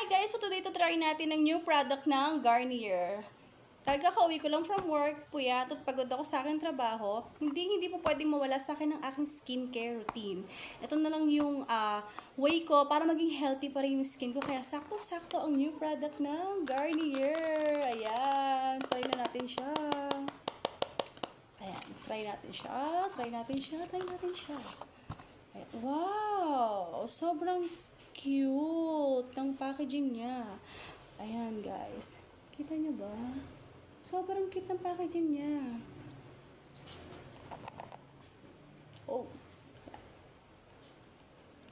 guys! So today try natin ang new product ng Garnier. Talaga kauwi ko lang from work, puyat at pagod ako sa aking trabaho. Hindi po pwedeng mawala sa akin ng aking skincare routine. Ito na lang yung way ko para maging healthy pa rin yung skin ko. Kaya sakto-sakto ang new product ng Garnier. Ayan, try na natin siya. Ayan, try natin siya. Ayan. Wow! Sobrang cute ng packaging niya. Ayan, guys. Kita niyo ba? Sobrang cute ng packaging niya. Oh.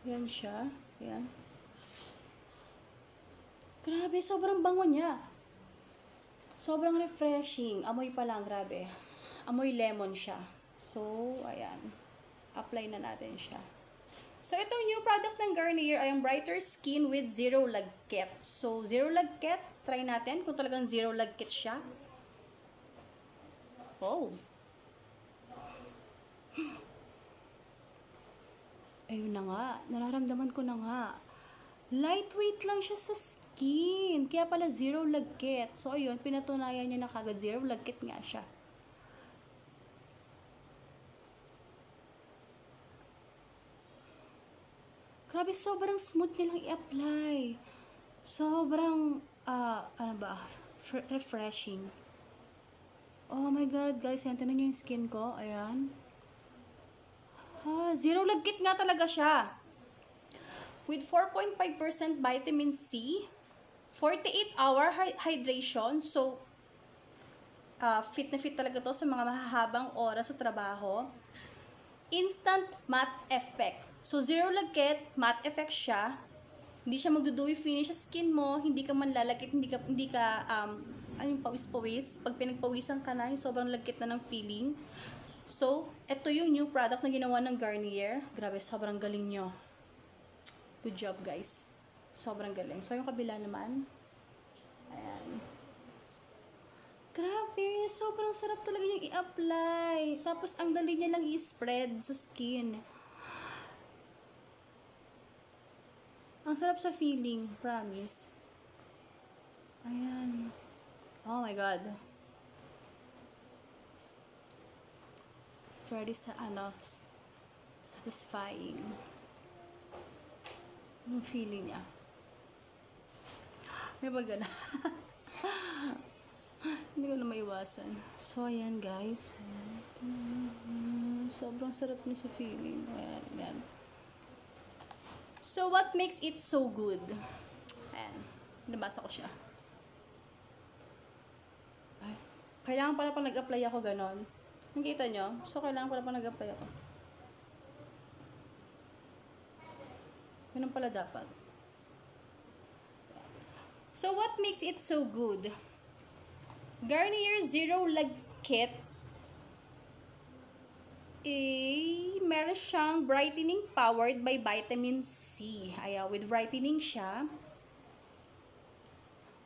Ayan siya. Ayan. Grabe, sobrang bango niya. Sobrang refreshing. Amoy pa lang, grabe. Amoy lemon siya. So, ayan. Apply na natin siya. So, itong new product ng Garnier ay ang Brighter Skin with Zero Lagkit. So, Zero Lagkit, try natin kung talagang Zero Lagkit siya. Oh. Ayun na nga. Nararamdaman ko na nga. Lightweight lang siya sa skin. Kaya pala Zero Lagkit. So, ayun, pinatunayan niya na kagad Zero Lagkit nga siya. Grabe, sobrang smooth niya lang i-apply. Sobrang, refreshing. Oh my God, guys, yan, tinan niyo yung skin ko. Ayan. Zero Lagkit nga talaga siya. With 4.5% vitamin C, 48-hour hydration. So, fit na fit talaga to sa mga mahahabang oras sa trabaho. Instant matte effect. So, Zero Lagkit, matte effect siya. Hindi siya magdudewy finish sa skin mo. Hindi ka manlalagkit, hindi ka yung pawis-pawis. Pag pinagpawisan ka na, yung sobrang lagkit na ng feeling. So, ito yung new product na ginawa ng Garnier. Grabe, sobrang galing nyo. Good job, guys. Sobrang galing. So, yung kabila naman. Ayan. Grabe, sobrang sarap talaga yung i-apply. Tapos, ang dali niya lang i-spread sa skin. Ang sarap sa feeling, promise. Ayan. Oh my God. Very satisfying. Yung feeling niya. May baga na. Hindi ko na maiwasan. So, ayan guys. Sobrang sarap niya sa feeling. Ayan, ayan. So, what makes it so good? Ayan. Nabasa ko siya. Ay. Kailangan pala pang nag-apply ako ganon. Nakita nyo? So, kailangan pala pang nag-apply ako. Ganun pala dapat. So, what makes it so good? Garnier Zero Lagkit. Meron siyang brightening powered by vitamin C. Ayan, with brightening siya.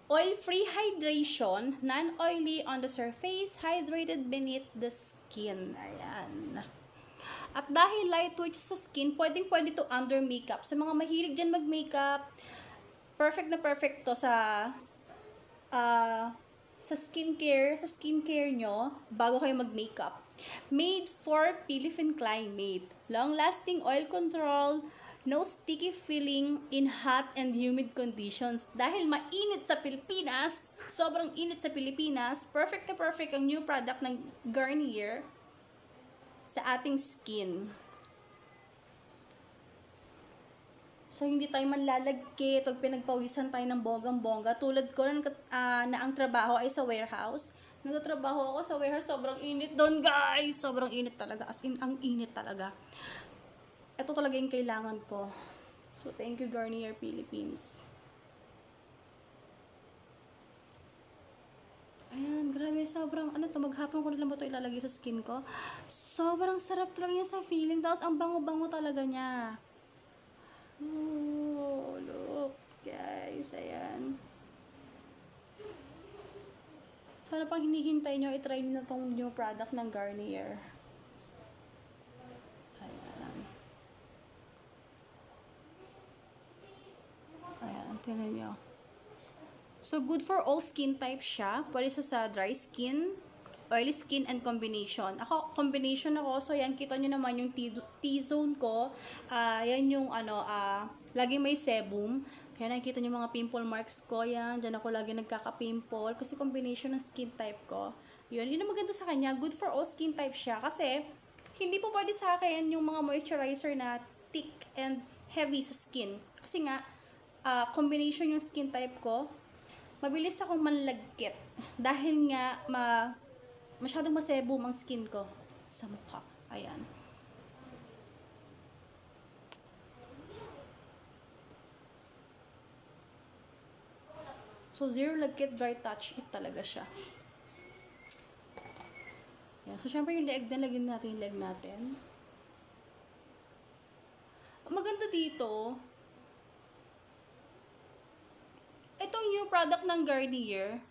Oil-free hydration, non-oily on the surface, hydrated beneath the skin. Ayan. At dahil lightweight sa skin, pwedeng-pwede to under makeup. Sa mga mahilig dyan mag-makeup, perfect na perfect to sa skincare nyo bago kayo mag-makeup. Made for Philippine climate. Long-lasting oil control, no sticky feeling in hot and humid conditions. Dahil mainit sa Pilipinas, sobrang init sa Pilipinas, perfect na perfect ang new product ng Garnier sa ating skin. So, hindi tayo manlalagkit pag pinagpawisan tayo ng bonggang-bongga. Tulad ko na ang trabaho ay sa warehouse. Nagtatrabaho ako sa warehouse. Sobrang init doon, guys. Sobrang init talaga. As in, ang init talaga. Ito talaga yung kailangan ko. So, thank you, Garnier Philippines. Ayan, grabe. Sobrang, maghapon ko na lang ba ito ilalagay sa skin ko? Sobrang sarap talaga niya sa feeling. Tapos, ang bango-bango talaga niya. Oh, look, guys. Ayan. Sana pang hinihintay nyo, itry nyo na itong new product ng Garnier. Ayan. Ayan, tingnan nyo. So, good for all skin types siya. Pwede siya sa dry skin, oily skin, and combination. Ako, combination ako. So, yan, kita nyo naman yung T-zone ko. Yan yung, laging may sebum. Yan, nakikita nyo mga pimple marks ko. Yan, dyan ako lagi nagkaka-pimple. Kasi combination ng skin type ko. Yun ang maganda sa kanya. Good for all skin type siya. Kasi, hindi po pwede sa akin yung mga moisturizer na thick and heavy sa skin. Kasi nga, combination yung skin type ko. Mabilis akong manlagkit. Dahil nga, masyadong masebum ang skin ko sa mukha. Ayan. So, zero lagkit, dry touch it talaga siya. Ayan. So, syempre yung leg na, lagyan natin yung leg natin. Maganda dito, itong new product ng Garnier,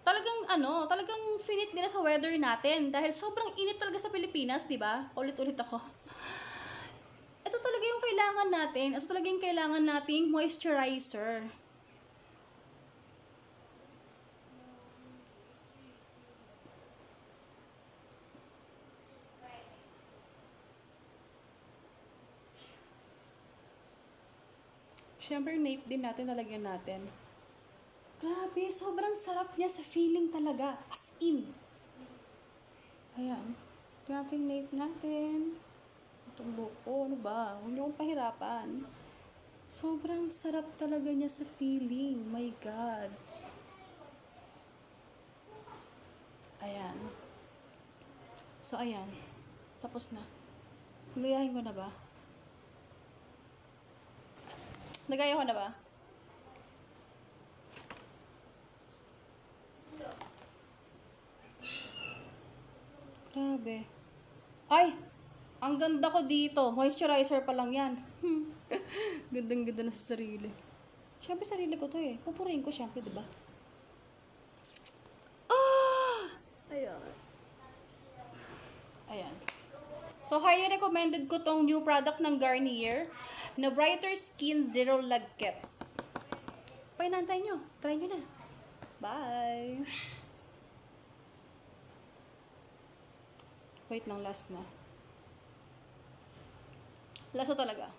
talagang finit nila sa weather natin. Dahil sobrang init talaga sa Pilipinas, di ba? Ulit-ulit ako. Ito talaga yung kailangan natin. Ito talaga yung kailangan nating moisturizer. Siyempre, nape din natin, nalagyan natin. Grabe, sobrang sarap niya sa feeling talaga. As in. Ayan. Ito yung nape natin. Itong buko, ano ba? Huwag niyo akong pahirapan. Sobrang sarap talaga niya sa feeling. My God. Ayan. So, ayan. Tapos na. Nagayahin ko na ba? Nagaya ko na ba? Grabe. Ay! Ang ganda ko dito. Moisturizer pa lang yan. Gandang-ganda na sa sarili. Siyempre, sarili ko to eh. Pupurihin ko siyempre, diba? Ah! Ayan. Ayan. So, highly recommended ko tong new product ng Garnier na Brighter Skin Zero Lagkit. Painantay nyo. Try nyo na. Bye! Wait lang, last na. Last na talaga.